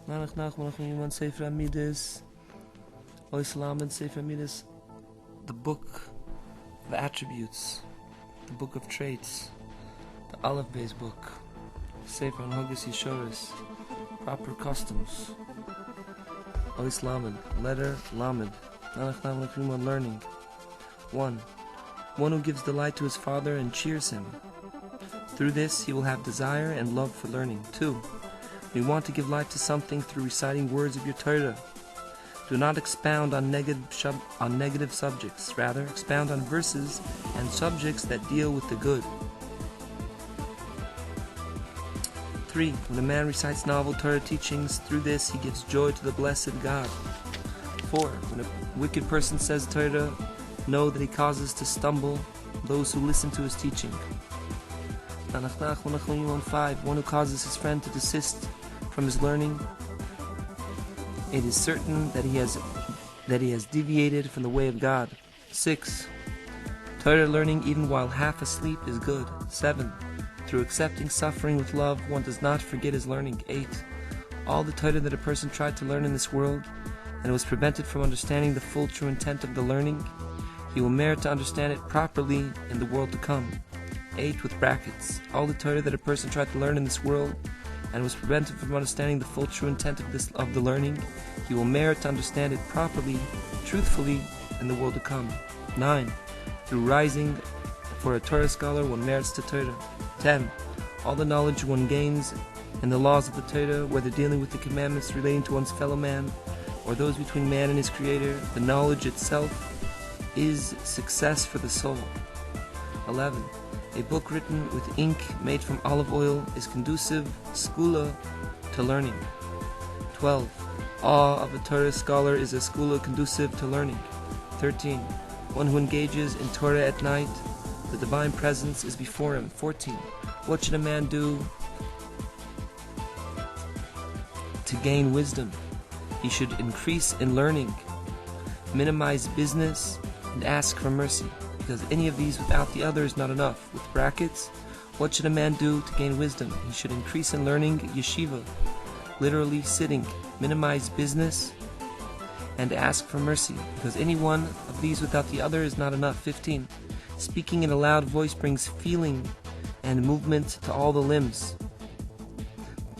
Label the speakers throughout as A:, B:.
A: sefer hamidos, sefer hamidos, the book of attributes, the book of traits, the Aleph-Beis book, sefer on Hogis Yeshoris, proper customs. Ois Lamed, letter Lamed, learning. 1. One who gives delight to his father and cheers him. Through this he will have desire and love for learning. 2. We want to give life to something through reciting words of your Torah. Do not expound on negative subjects. Rather, expound on verses and subjects that deal with the good. 3. When a man recites novel Torah teachings, through this he gives joy to the blessed God. 4. When a wicked person says Torah, know that he causes to stumble those who listen to his teaching. 5. One who causes his friend to desist from his learning, it is certain that he has deviated from the way of God. 6. Torah learning even while half asleep is good. 7. Through accepting suffering with love, one does not forget his learning. 8. All the Torah that a person tried to learn in this world and was prevented from understanding the full true intent of the learning, he will merit to understand it properly in the world to come. 8 with brackets. All the Torah that a person tried to learn in this world and was prevented from understanding the full true intent of the learning, he will merit to understand it properly, truthfully, in the world to come. 9. Through rising for a Torah scholar, one merits to Torah. 10. All the knowledge one gains in the laws of the Torah, whether dealing with the commandments relating to one's fellow man or those between man and his Creator, the knowledge itself is success for the soul. 11. A book written with ink made from olive oil is conducive, skula, to learning. 12. Awe of a Torah scholar is a skula conducive to learning. 13. One who engages in Torah at night, the divine presence is before him. 14. What should a man do to gain wisdom? He should increase in learning, minimize business, and ask for mercy, because any of these without the other is not enough. With brackets, what should a man do to gain wisdom? He should increase in learning yeshiva, literally sitting, minimize business, and ask for mercy, because any one of these without the other is not enough. 15. Speaking in a loud voice brings feeling and movement to all the limbs.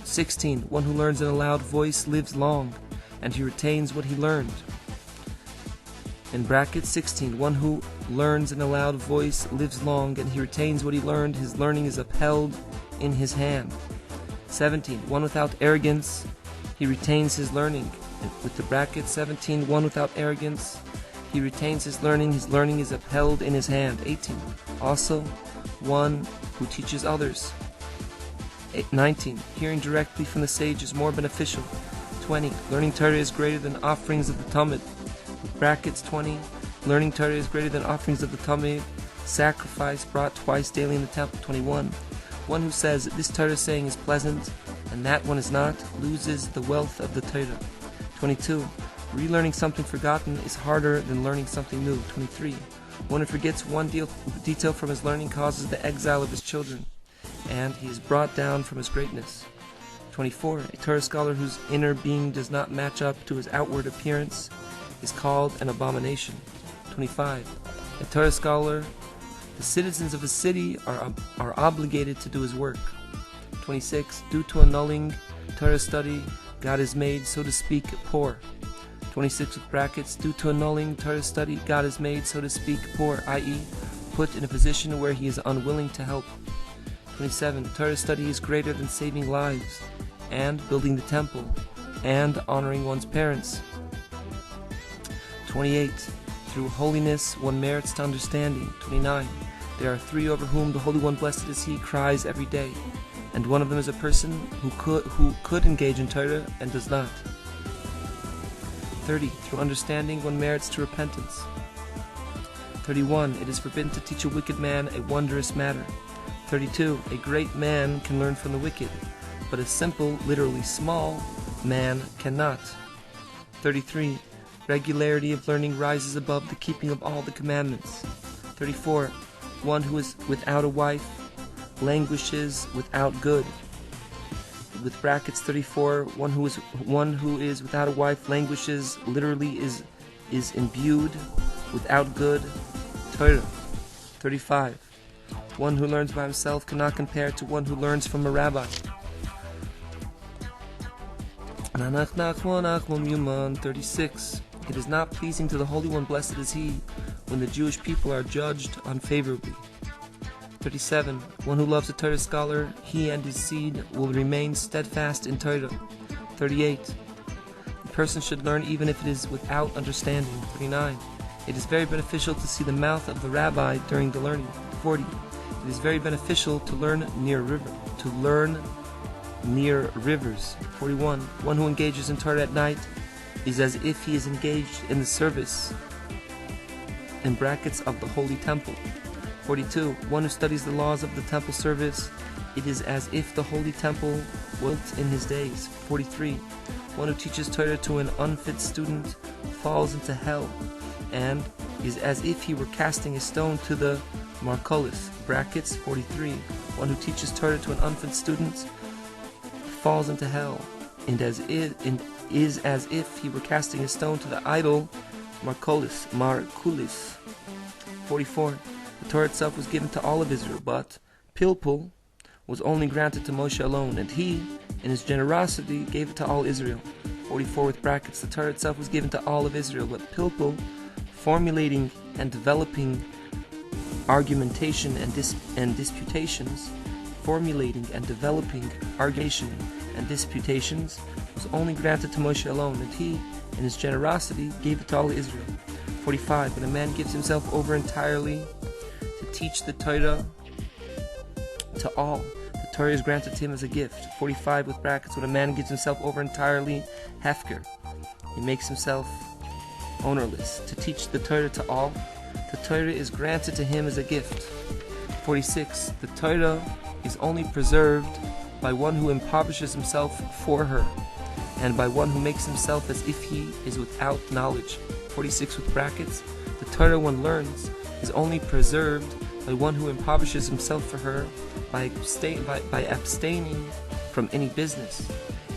A: 16. One who learns in a loud voice lives long, and he retains what he learned. In brackets, 16. One who learns in a loud voice lives long, and he retains what he learned. His learning is upheld in his hand. 17. One without arrogance, he retains his learning. And with the brackets, 17. One without arrogance, he retains his learning is upheld in his hand. 18. Also, one who teaches others. 19. Hearing directly from the sage is more beneficial. 20. Learning Torah is greater than offerings of the Talmud. With brackets, 20. Learning Torah is greater than offerings of the Talmud, sacrifice brought twice daily in the temple. 21. One who says this Torah saying is pleasant and that one is not, loses the wealth of the Torah. 22. Relearning something forgotten is harder than learning something new. 23. One who forgets one detail from his learning causes the exile of his children, and he is brought down from his greatness. 24. A Torah scholar whose inner being does not match up to his outward appearance is called an abomination. 25. A Torah scholar, the citizens of a city are obligated to do his work. 26. Due to annulling Torah study, God is made, so to speak, poor. 26 with brackets. Due to annulling Torah study, God is made, so to speak, poor, i.e., put in a position where he is unwilling to help. 27. Torah study is greater than saving lives, and building the temple, and honoring one's parents. 28. Through holiness one merits to understanding. 29. There are 3 over whom the Holy One, blessed is He, cries every day, and one of them is a person who could engage in Torah and does not. 30. Through understanding one merits to repentance. 31. It is forbidden to teach a wicked man a wondrous matter. 32. A great man can learn from the wicked, but a simple, literally small, man cannot. 33. Regularity of learning rises above the keeping of all the commandments. 34. One who is without a wife languishes without good. with brackets 34, one who is without a wife languishes, literally is imbued without good. Torah. 35. One who learns by himself cannot compare to one who learns from a rabbi. 36. It is not pleasing to the Holy One, blessed is He, when the Jewish people are judged unfavorably. 37. One who loves a Torah scholar, he and his seed will remain steadfast in Torah. 38. A person should learn even if it is without understanding. 39. It is very beneficial to see the mouth of the rabbi during the learning. 40. It is very beneficial to learn near rivers. 41. One who engages in Torah at night is as if he is engaged in the service, in brackets, of the holy temple. 42. One who studies the laws of the temple service, it is as if the holy temple was in his days. 43. One who teaches Torah to an unfit student falls into hell, and is as if he were casting a stone to the marcolis, brackets. 43. One who teaches Torah to an unfit student falls into hell, and is as if he were casting a stone to the idol marcolis. 44. The Torah itself was given to all of Israel, but pilpul was only granted to Moshe alone, and he, in his generosity, gave it to all Israel. 44 with brackets. The Torah itself was given to all of Israel, but pilpul, formulating and developing argumentation and disputations, was only granted to Moshe alone, and he, in his generosity, gave it to all Israel. 45. When a man gives himself over entirely to teach the Torah to all, the Torah is granted to him as a gift. 45 with brackets. When a man gives himself over entirely, hefker, he makes himself ownerless to teach the Torah to all, the Torah is granted to him as a gift. 46. The Torah is only preserved by one who impoverishes himself for her, and by one who makes himself as if he is without knowledge. 46 with brackets. The Torah one learns is only preserved by one who impoverishes himself for her by abstaining from any business,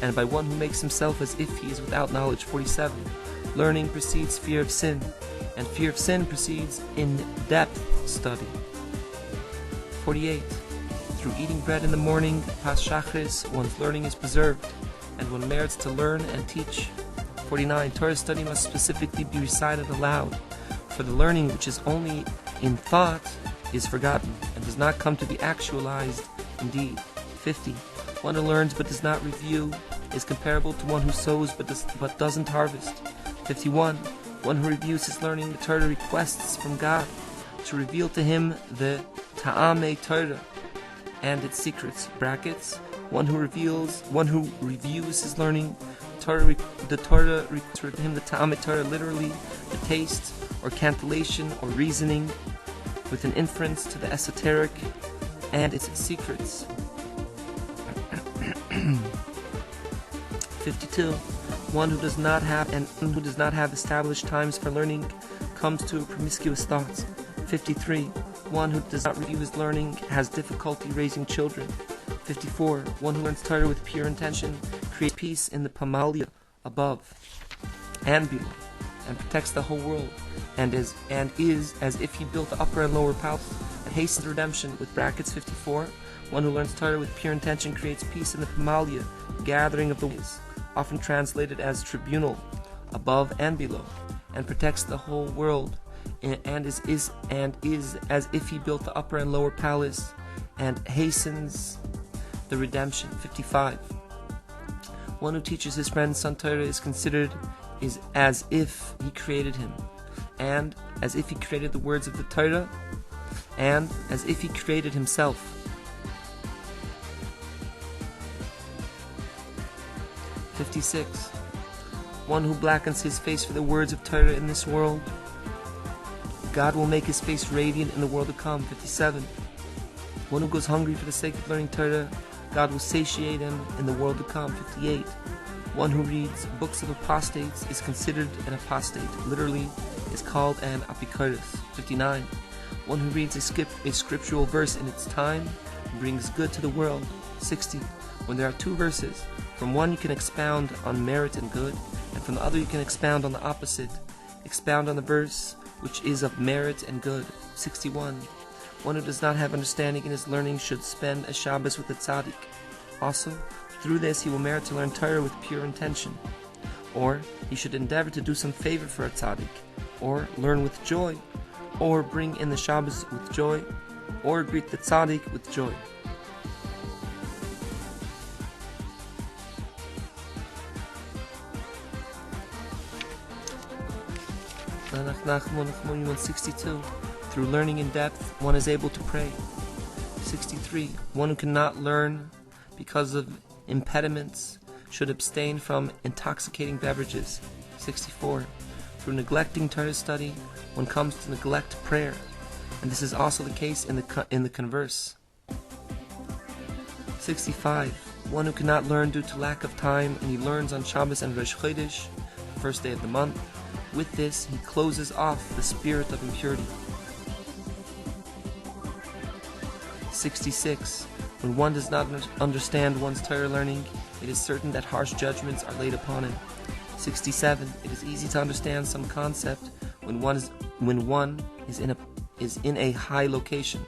A: and by one who makes himself as if he is without knowledge. 47. Learning precedes fear of sin, and fear of sin precedes in-depth study. 48. Through eating bread in the morning, pas shachris, one's learning is preserved, and one merits to learn and teach. 49. Torah study must specifically be recited aloud, for the learning which is only in thought is forgotten, and does not come to be actualized in deed. 50. One who learns but does not review is comparable to one who sows but doesn't harvest. 51. One who reviews his learning, the Torah requests from God to reveal to him the ta'amei Torah and its secrets, brackets. One who reviews his learning, the Torah requests from him the ta'amei Torah, literally the taste or cantillation or reasoning, with an inference to the esoteric and its secrets. 52. One who does not have established times for learning comes to promiscuous thoughts. 53. One who does not review his learning has difficulty raising children. 54. One who learns Torah with pure intention creates peace in the pamalia above and below, and protects the whole world, and is as if he built the upper and lower palace, and hastens redemption, with brackets. 54. One who learns Torah with pure intention creates peace in the pamalia, gathering of the ways, often translated as tribunal, above and below, and protects the whole world, and is as if he built the upper and lower palace, and hastens the redemption. 55. One who teaches his friend's son Torah is considered as if he created him, and as if he created the words of the Torah, and as if he created himself. 56. One who blackens his face for the words of Torah in this world, God will make his face radiant in the world to come. 57. One who goes hungry for the sake of learning Torah, God will satiate him in the world to come. 58. One who reads books of apostates is considered an apostate, literally is called an apikoros. 59. One who reads a scriptural verse in its time brings good to the world. 60. When there are two verses, from one you can expound on merit and good, and from the other you can expound on the opposite. Expound on the verse which is of merit and good. 61. One who does not have understanding in his learning should spend a Shabbos with a tzaddik. Also, through this he will merit to learn Torah with pure intention. Or he should endeavor to do some favor for a tzaddik, or learn with joy, or bring in the Shabbos with joy, or greet the tzaddik with joy. Nachman 62. Through learning in depth, one is able to pray. 63. One who cannot learn because of impediments should abstain from intoxicating beverages. 64. Through neglecting Torah study, one comes to neglect prayer, and this is also the case in the converse. 65. One who cannot learn due to lack of time, and he learns on Shabbos and Rosh Chodesh, the first day of the month. With this, he closes off the spirit of impurity. 66. When one does not understand one's Torah learning, it is certain that harsh judgments are laid upon him. 67. It is easy to understand some concept when one is in a high location,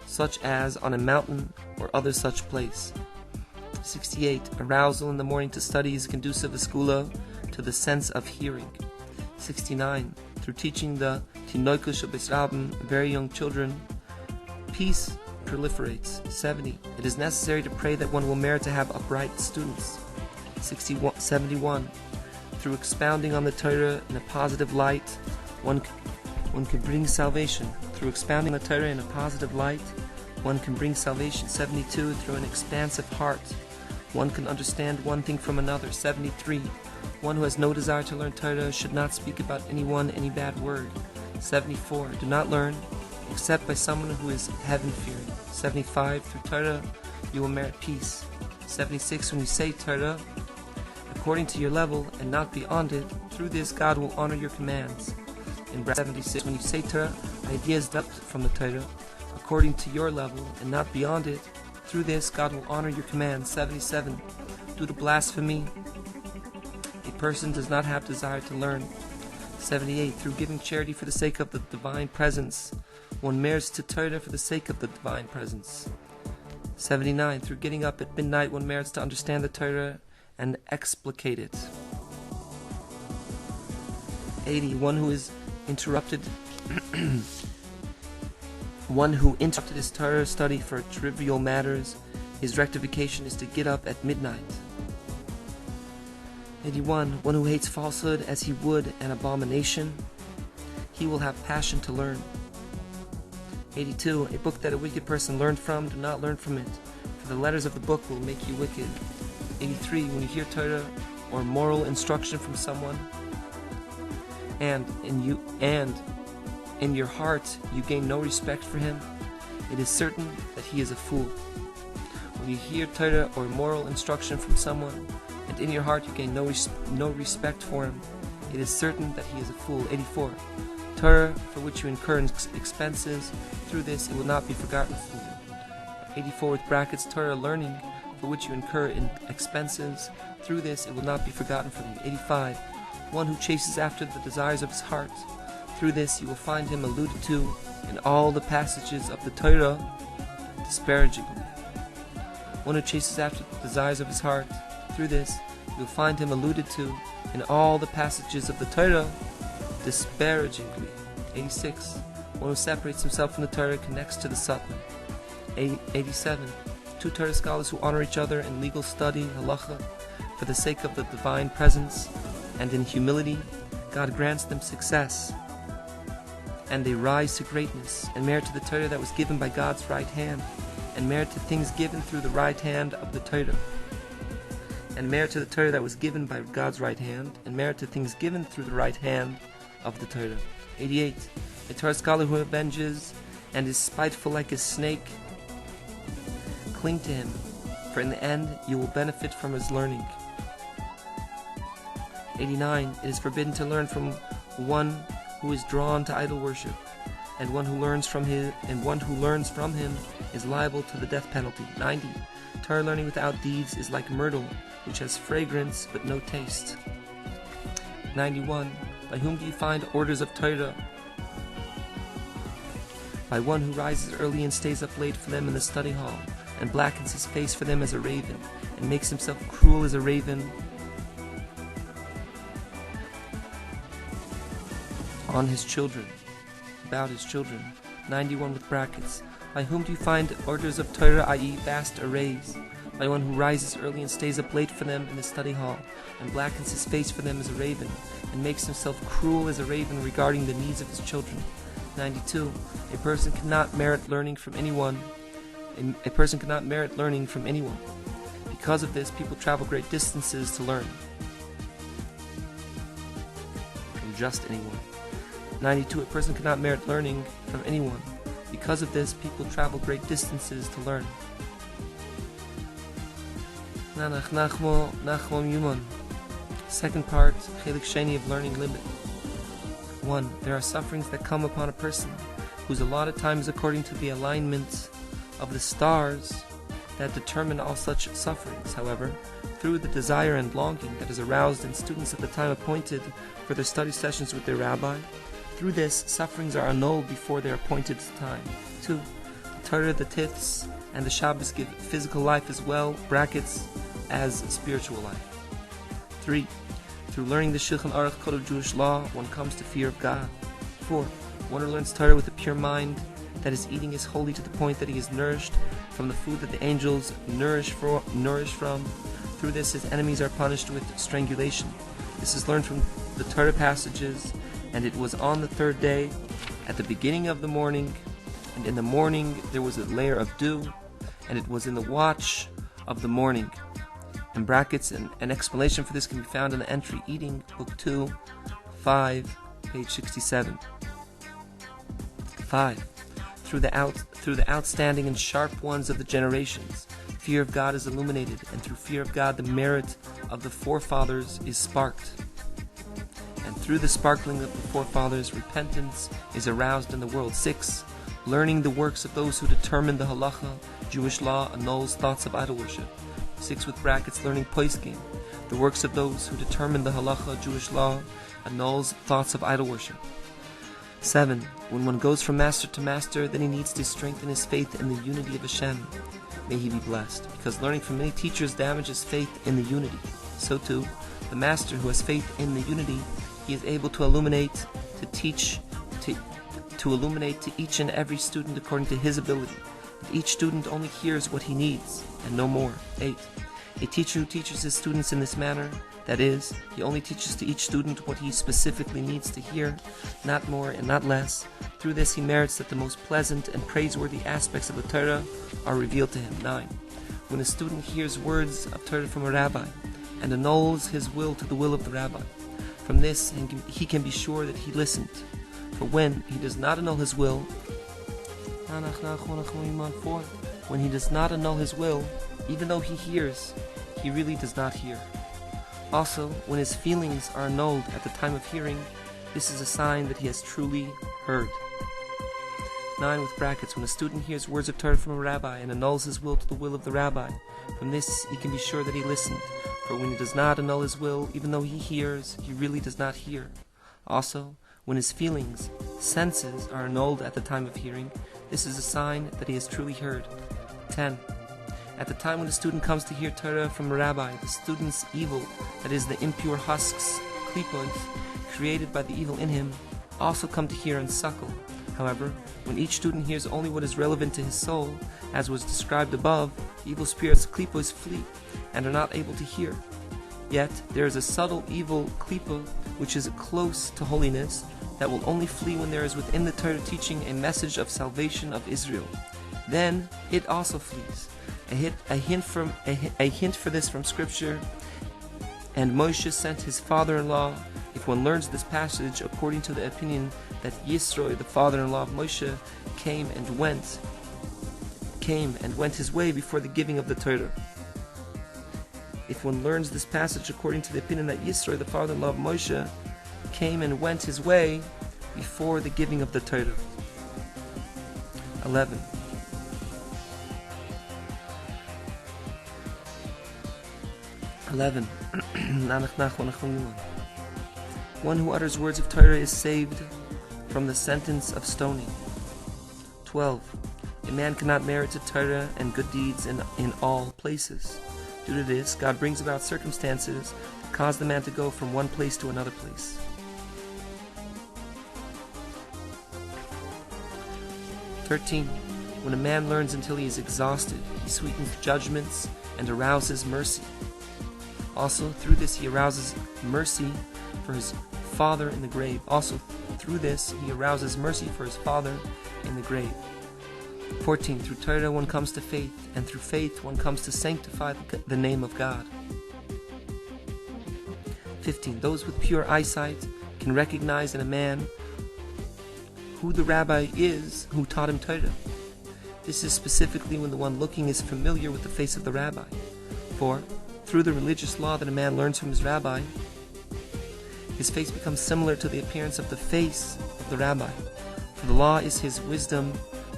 A: such as on a mountain or other such place. 68. Arousal in the morning to study is conducive to the sense of hearing. 69. Through teaching the tinokus shebesrabim, very young children, peace proliferates. 70. It is necessary to pray that one will merit to have upright students. 71. Through expounding on the Torah in a positive light, one can bring salvation. Through expounding the Torah in a positive light, one can bring salvation. 72. Through an expansive heart, one can understand one thing from another. 73. One who has no desire to learn Torah should not speak about anyone any bad word. 74. Do not learn except by someone who is heaven-fearing. 75. Through Torah you will merit peace. 76. When you say Torah according to your level and not beyond it, through this God will honor your commands. In 76. When you say Torah, ideas deducted from the Torah according to your level and not beyond it, through this God will honor your commands. 77. Due to blasphemy, a person does not have desire to learn. 78. Through giving charity for the sake of the divine presence, one merits to Torah for the sake of the divine presence. 79. Through getting up at midnight, one merits to understand the Torah and explicate it. 80. One who interrupted his Torah study for trivial matters, his rectification is to get up at midnight. 81. One who hates falsehood as he would an abomination, he will have passion to learn. 82. A book that a wicked person learned from, do not learn from it, for the letters of the book will make you wicked. 83. When you hear Torah or moral instruction from someone, and in your heart you gain no respect for him, it is certain that he is a fool. When you hear Torah or moral instruction from someone, and in your heart you gain no respect for him, it is certain that he is a fool. 84. Torah for which you incur expenses, through this it will not be forgotten from you. 84 with brackets. Torah learning for which you incur in expenses, through this it will not be forgotten from you. 85. One who chases after the desires of his heart, through this you will find him alluded to in all the passages of the Torah disparagingly. One who chases after the desires of his heart, through this you will find him alluded to in all the passages of the Torah disparagingly. 86. One who separates himself from the Torah connects to the Satan. 87. Two Torah scholars who honor each other in legal study, halacha, for the sake of the divine presence, and in humility, God grants them success, and they rise to greatness, and merit to the Torah that was given by God's right hand, and merit to things given through the right hand of the Torah, and merit to the Torah that was given by God's right hand, and merit to things given through the right hand of the Torah. 88. A Torah scholar who avenges and is spiteful like a snake, cling to him, for in the end you will benefit from his learning. 89. It is forbidden to learn from one who is drawn to idol worship, and one who learns from him is liable to the death penalty. 90. Torah learning without deeds is like myrtle, which has fragrance but no taste. 91. By whom do you find orders of Torah? By one who rises early and stays up late for them in the study hall, and blackens his face for them as a raven, and makes himself cruel as a raven on his children, about his children. 91 with brackets. By whom do you find orders of Torah, i.e. vast arrays? By one who rises early and stays up late for them in the study hall, and blackens his face for them as a raven, and makes himself cruel as a raven regarding the needs of his children. 92. A person cannot merit learning from anyone. A person cannot merit learning from anyone. Because of this, people travel great distances to learn from just anyone. 92. A person cannot merit learning from anyone. Because of this, people travel great distances to learn. Second part, chelik sheni of learning limit. 1. There are sufferings that come upon a person whose allotted time is according to the alignment of the stars that determine all such sufferings. However, through the desire and longing that is aroused in students at the time appointed for their study sessions with their rabbi, through this, sufferings are annulled before their appointed time. 2. The Torah, the tiths, and the Shabbos give physical life as well, brackets, as spiritual life. 3. Through learning the Shulchan Aruch code of Jewish law, one comes to fear of God. 4. One who learns Torah with a pure mind that his eating is holy to the point that he is nourished from the food that the angels nourish from. Through this, his enemies are punished with strangulation. This is learned from the Torah passages. And it was on the third day, at the beginning of the morning, and in the morning there was a layer of dew, and it was in the watch of the morning. In brackets, an explanation for this can be found in the entry Eating, Book 2, 5, page 67. 5. Through the outstanding and sharp ones of the generations, fear of God is illuminated, and through fear of God the merit of the forefathers is sparked. And through the sparkling of the forefathers, repentance is aroused in the world. 6. Learning the works of those who determine the halacha, Jewish law, annuls thoughts of idol worship. 6 with brackets, learning poiskim. The works of those who determine the halacha, Jewish law, annuls thoughts of idol worship. 7. When one goes from master to master, then he needs to strengthen his faith in the unity of Hashem. May he be blessed, because learning from many teachers damages faith in the unity. So too, the master who has faith in the unity, he is able to illuminate, to illuminate to each and every student according to his ability. And each student only hears what he needs, and no more. 8. A teacher who teaches his students in this manner, that is, he only teaches to each student what he specifically needs to hear, not more and not less. Through this he merits that the most pleasant and praiseworthy aspects of the Torah are revealed to him. 9. When a student hears words of Torah from a rabbi, and annuls his will to the will of the rabbi, from this he can be sure that he listened. For when he does not annul his will, when he does not annul his will, even though he hears, he really does not hear. Also, when his feelings are annulled at the time of hearing, this is a sign that he has truly heard. 9 with brackets, when a student hears words of Torah from a rabbi and annuls his will to the will of the rabbi, from this he can be sure that he listened. For when he does not annul his will, even though he hears, he really does not hear. Also, when his feelings, senses, are annulled at the time of hearing, this is a sign that he has truly heard. 10. At the time when the student comes to hear Torah from a rabbi, the student's evil, that is the impure husks, klipos, created by the evil in him, also come to hear and suckle. However, when each student hears only what is relevant to his soul, as was described above, the evil spirits, klipos, flee, and are not able to hear. Yet, there is a subtle evil klipo, which is close to holiness, that will only flee when there is within the Torah teaching a message of salvation of Israel. Then, it also flees. A hint for this from Scripture. And Moshe sent his father-in-law. If one learns this passage according to the opinion that Yisro, the father-in-law of Moshe, came and went his way before the giving of the Torah. If one learns this passage according to the opinion that Yisro, the father-in-law of Moshe, came and went his way before the giving of the Torah. 11. 11. One who utters words of Torah is saved from the sentence of stoning. 12. A man cannot merit to Torah and good deeds in all places. Due to this, God brings about circumstances that cause the man to go from one place to another place. 13. When a man learns until he is exhausted, he sweetens judgments and arouses mercy. Also, through this he arouses mercy for his father in the grave. 14. Through Torah one comes to faith, and through faith one comes to sanctify the name of God. 15. Those with pure eyesight can recognize in a man who the rabbi is who taught him Torah. This is specifically when the one looking is familiar with the face of the rabbi. For, through the religious law that a man learns from his rabbi, his face becomes similar to the appearance of the face of the rabbi. For the law is his wisdom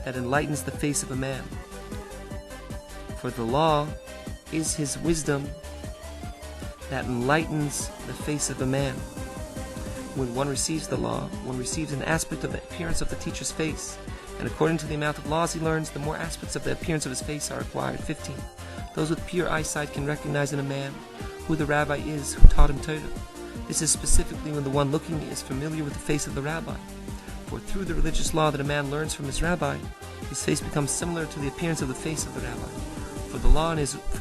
A: that enlightens the face of a man. For the law is his wisdom that enlightens the face of a man. When one receives the law, one receives an aspect of the appearance of the teacher's face, and according to the amount of laws he learns, the more aspects of the appearance of his face are acquired. 15. Those with pure eyesight can recognize in a man who the rabbi is who taught him Torah. This is specifically when the one looking is familiar with the face of the rabbi. For through the religious law that a man learns from his rabbi, his face becomes similar to the appearance of the face of the rabbi. For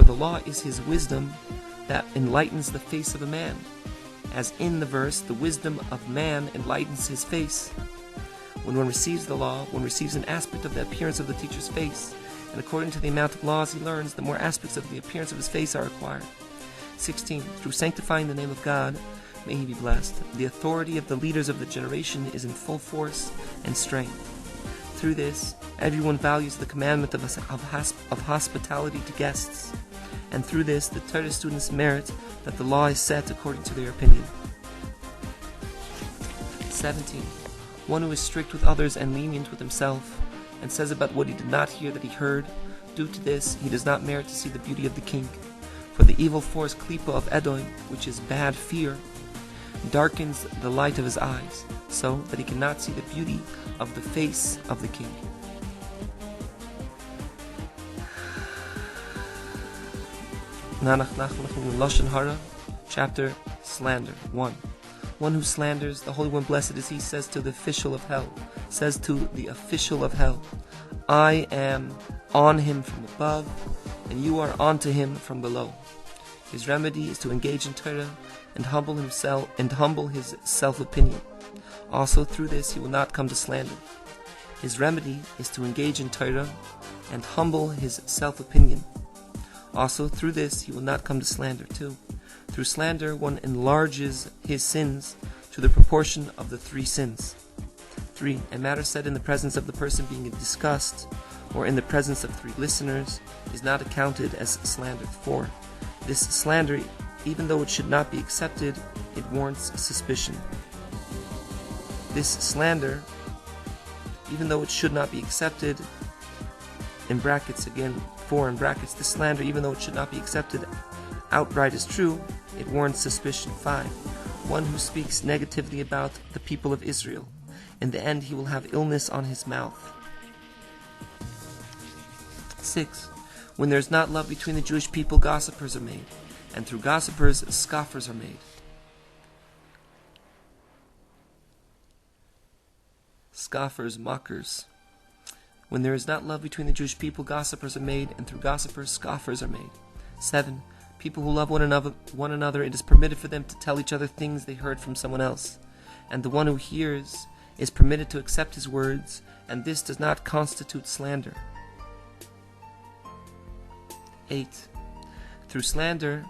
A: the law is his wisdom that enlightens the face of a man. As in the verse, the wisdom of man enlightens his face. When one receives the law, one receives an aspect of the appearance of the teacher's face, and according to the amount of laws he learns, the more aspects of the appearance of his face are acquired. 16. Through sanctifying the name of God, may he be blessed, the authority of the leaders of the generation is in full force and strength. Through this, everyone values the commandment of hospitality to guests, and through this, the Torah students merit that the law is set according to their opinion. 17. One who is strict with others and lenient with himself, and says about what he did not hear that he heard, due to this, he does not merit to see the beauty of the king. For the evil force klipa of Edom, which is bad fear, darkens the light of his eyes, so that he cannot see the beauty of the face of the king. Lashon Hara, chapter Slander. 1. One who slanders, the Holy One, blessed is he, says to the official of hell, I am on him from above, and you are onto him from below. His remedy is to engage in Torah and humble his self-opinion. Also through this he will not come to slander. His remedy is to engage in Torah and humble his self-opinion. Also through this he will not come to slander. 2. Through slander one enlarges his sins to the proportion of the 3 sins. 3. A matter said in the presence of the person being discussed, or in the presence of 3 listeners, is not accounted as slander. 4. This slander, even though it should not be accepted, it warrants suspicion. This slander, even though it should not be accepted, in brackets again, 4 in brackets, this slander, even though it should not be accepted outright as true, it warrants suspicion. 5. One who speaks negatively about the people of Israel, in the end he will have illness on his mouth. 6. When there is not love between the Jewish people, gossipers are made, and through gossipers, scoffers are made. Scoffers, mockers. When there is not love between the Jewish people, gossipers are made, and through gossipers, scoffers are made. 7. People who love one another, it is permitted for them to tell each other things they heard from someone else, and the one who hears is permitted to accept his words, and this does not constitute slander. 8. Through slander,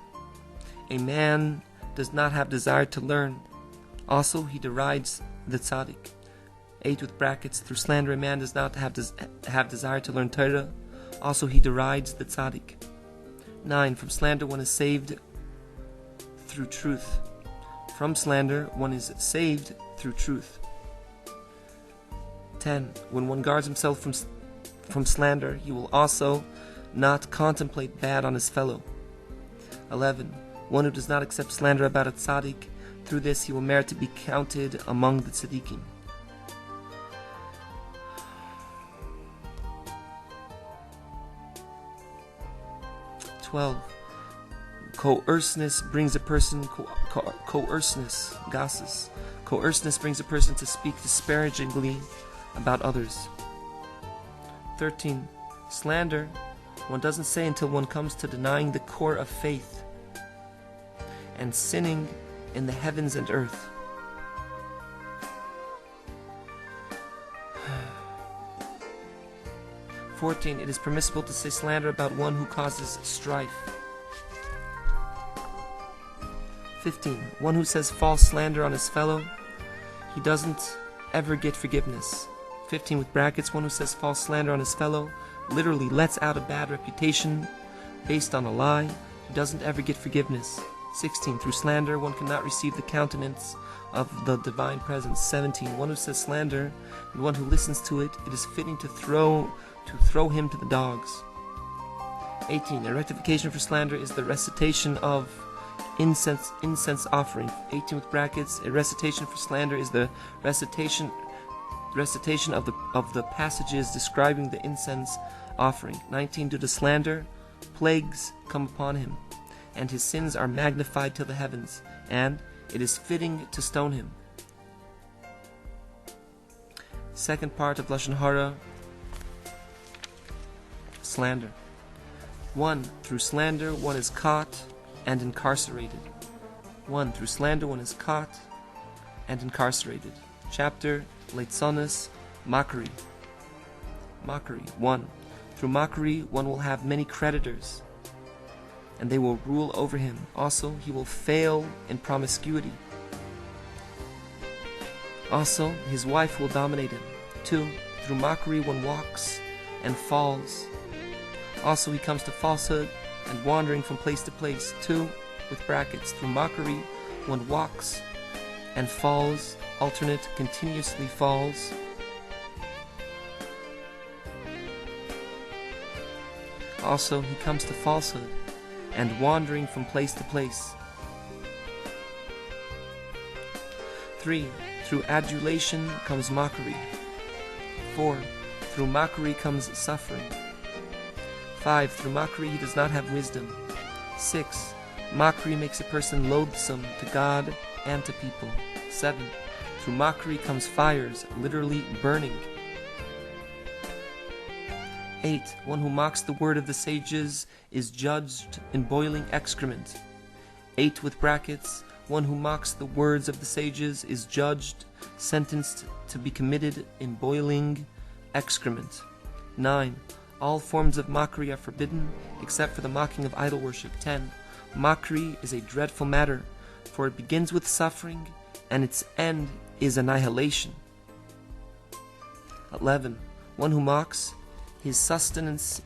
A: a man does not have desire to learn. Also, he derides the tzaddik. 8 with brackets. Through slander, a man does not have desire to learn Torah. Also, he derides the tzaddik. 9. From slander, one is saved through truth. From slander, one is saved through truth. 10. When one guards himself from slander, he will also not contemplate bad on his fellow. 11. one who does not accept slander about a tzaddik. Through this he will merit to be counted among the tzaddikim. Coerceness brings a person coerceness brings a person to speak disparagingly about others. 13. Slander one doesn't say until one comes to denying the core of faith and sinning in the heavens and earth. 14. It is permissible to say slander about one who causes strife. 15. One who says false slander on his fellow, he doesn't ever get forgiveness. 15 with brackets, one who says false slander on his fellow literally lets out a bad reputation based on a lie, he doesn't ever get forgiveness. 16. Through slander one cannot receive the countenance of the divine presence. 17. One who says slander and one who listens to it, it is fitting to throw him to the dogs. 18. A rectification for slander is the recitation of incense offering. 18 with brackets, a recitation for slander is the recitation of the passages describing the incense offering. 19. Due to slander, plagues come upon him, and his sins are magnified to the heavens, and it is fitting to stone him. Second part of Lashon Hara, slander. 1. Through slander one is caught and incarcerated. 1. Through slander one is caught and incarcerated. Chapter Leitzonis, mockery. 1. Through mockery one will have many creditors, and they will rule over him. Also, he will fail in promiscuity. Also, his wife will dominate him. 2. Through mockery one walks and falls. Also, he comes to falsehood and wandering from place to place. 2 with brackets. Through mockery one walks and falls, alternate, continuously falls. Also, he comes to falsehood and wandering from place to place. 3. Through adulation comes mockery. 4. Through mockery comes suffering. 5. Through mockery he does not have wisdom. 6. Mockery makes a person loathsome to God and to people. 7. Through mockery comes fires, literally burning. 8. One who mocks the word of the sages is judged in boiling excrement. 8 with brackets. One who mocks the words of the sages is judged, sentenced to be committed in boiling excrement. 9. All forms of mockery are forbidden, except for the mocking of idol worship. 10. Mockery is a dreadful matter, for it begins with suffering, and its end is annihilation. 11. One who mocks, his sustenance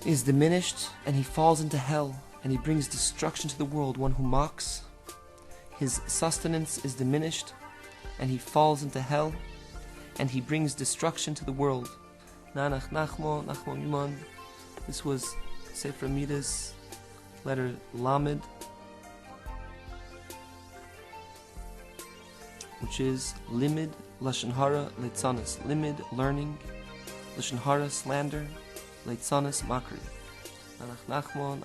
A: is diminished, and he falls into hell, and he brings destruction to the world. One who mocks, his sustenance is diminished, and he falls into hell, and he brings destruction to the world. Nachmo. This was sefer hamidos, letter Lamed, which is limid, Lashon Hara, Leitzonis. Limid, learning, Lashon Hara, slander, Leitzonis, mockery. Nachmo.